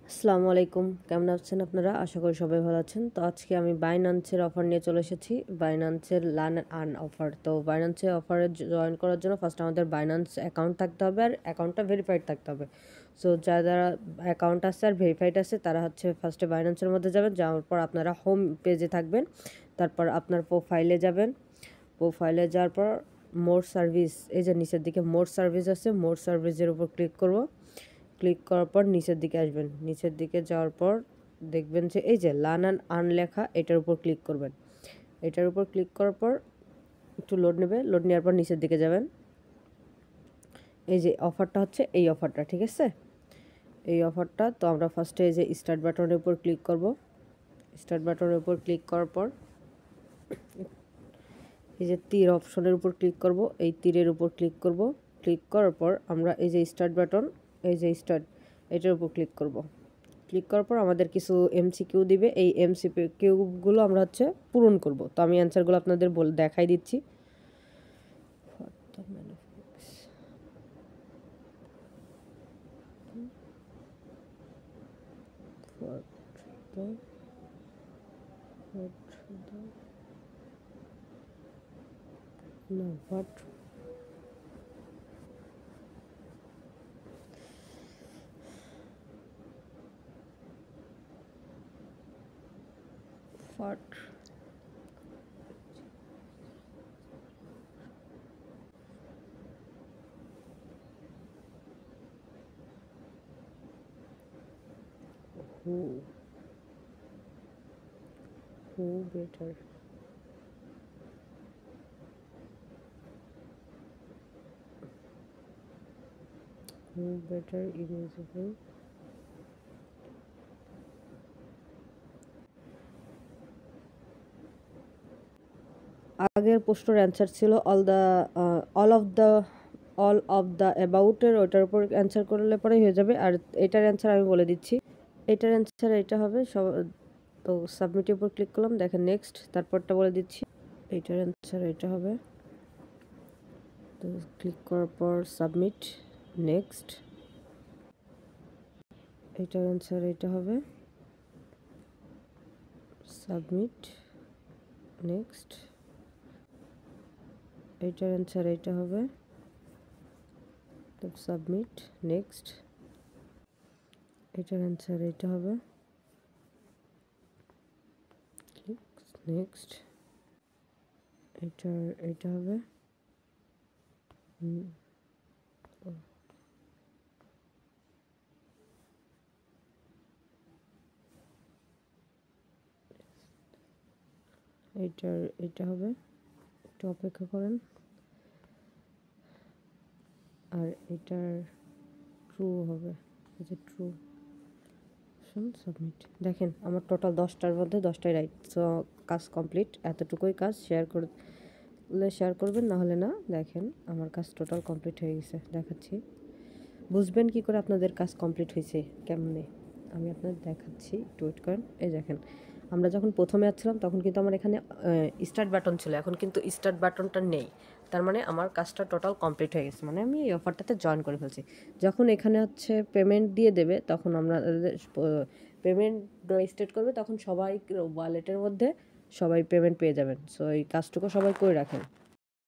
আসসালামু আলাইকুম, কেমন আছেন আপনারা? আশা করি সবাই ভালো আছেন। তো আজকে আমি বাইন্যান্সের অফার নিয়ে চলে এসেছি। বাইন্যান্সের লার্ন আর্ন অফার। তো বাইন্যান্সের অফারে জয়েন করার জন্য ফার্স্ট আমাদের বাইন্যান্স অ্যাকাউন্ট থাকতে হবে আর অ্যাকাউন্টটা ভেরিফাইড থাকতে হবে। সো যারা অ্যাকাউন্ট আছে আর ভেরিফাইড আছে তারা হচ্ছে ফার্স্টে বাইন্যান্সের মধ্যে যাবেন, যাওয়ার পর আপনারা হোম পেজে থাকবেন। তারপর আপনার প্রোফাইলে যাবেন। প্রোফাইলে যাওয়ার পর মোর সার্ভিস, এই যে নিচের দিকে মোর সার্ভিস আছে, মোর সার্ভিসের উপর ক্লিক করব। ক্লিক করার পর নিচের দিকে আসবেন। নিচের দিকে যাওয়ার পর দেখবেন যে এই যে লার্ন অ্যান্ড আর্ন লেখা, এটার উপর ক্লিক করবেন। এটার উপর ক্লিক করার পর একটু লোড নেবে। লোড নেওয়ার পর নিচের দিকে যাবেন। এই যে অফারটা হচ্ছে এই অফারটা, ঠিক আছে? এই অফারটা তো আমরা ফার্স্টে এই যে স্টার্ট বাটনের উপর ক্লিক করব। স্টার্ট বাটনের উপর ক্লিক করার পর এই যে তীর অপশনের উপর ক্লিক করব। এই তীরের উপর ক্লিক করব। ক্লিক করার পর আমরা এই যে স্টার্ট বাটন, এই যে স্টার্ট, এটার উপর ক্লিক করব। ক্লিক করার পর আমাদের কিছু এমসিকিউ দিবে। এই এমসিকিউগুলো আমরা হচ্ছে পূরণ করব। তো আমি অ্যান্সারগুলো আপনাদের দেখাই দিচ্ছি। who better imageable আগের প্রশ্নের অ্যান্সার ছিল অল অফ দ্য অ্যাবাউটের, ওটার উপর অ্যান্সার করলে পরেই হয়ে যাবে। আর এটার অ্যান্সার আমি বলে দিচ্ছি। এটার অ্যান্সার এটা হবে। তো সাবমিটের উপর ক্লিক করলাম, দেখেন নেক্সট, তারপরটা বলে দিচ্ছি। এটার অ্যান্সার এটা হবে। তো ক্লিক করার পর সাবমিট, নেক্সট। এটার অ্যান্সার এটা হবে, সাবমিট, নেক্সট। এটার অ্যান্সার এটা হবে, তো সাবমিট, নেক্সট। এটার অ্যান্সার এটা হবে, নেক্সট। এটা হবে, এটা হবে, একটু অপেক্ষা করেন। আর এটার ট্রু হবে, এই যে ট্রু, সাবমিট। দেখেন আমার টোটাল 10টার মধ্যে 10টাই রাইট। সো কাজ কমপ্লিট। এতটুকুই কাজ। শেয়ার করবেন, না হলে না। দেখেন আমার কাজ টোটাল কমপ্লিট হয়ে গেছে, দেখাচ্ছি। বুঝবেন কি করে আপনাদের কাজ কমপ্লিট হয়েছে কেমনে, আমি আপনাদের দেখাচ্ছি, একটু ওয়েট করেন। এই দেখেন, আমরা যখন প্রথমে আসছিলাম তখন কিন্তু আমার এখানে স্টার্ট বাটন ছিল, এখন কিন্তু স্টার্ট বাটনটা নেই। তার মানে আমার কাজটা টোটাল কমপ্লিট হয়ে গেছে, মানে আমি এই অফারটাতে জয়েন করে ফেলছি। যখন এখানে হচ্ছে পেমেন্ট দিয়ে দেবে, তখন আমরা পেমেন্ট স্টার্ট করবে, তখন সবাই ওয়ালেটের মধ্যে সবাই পেমেন্ট পেয়ে যাবেন। সো এই কাজটুকু সবাই করে রাখেন।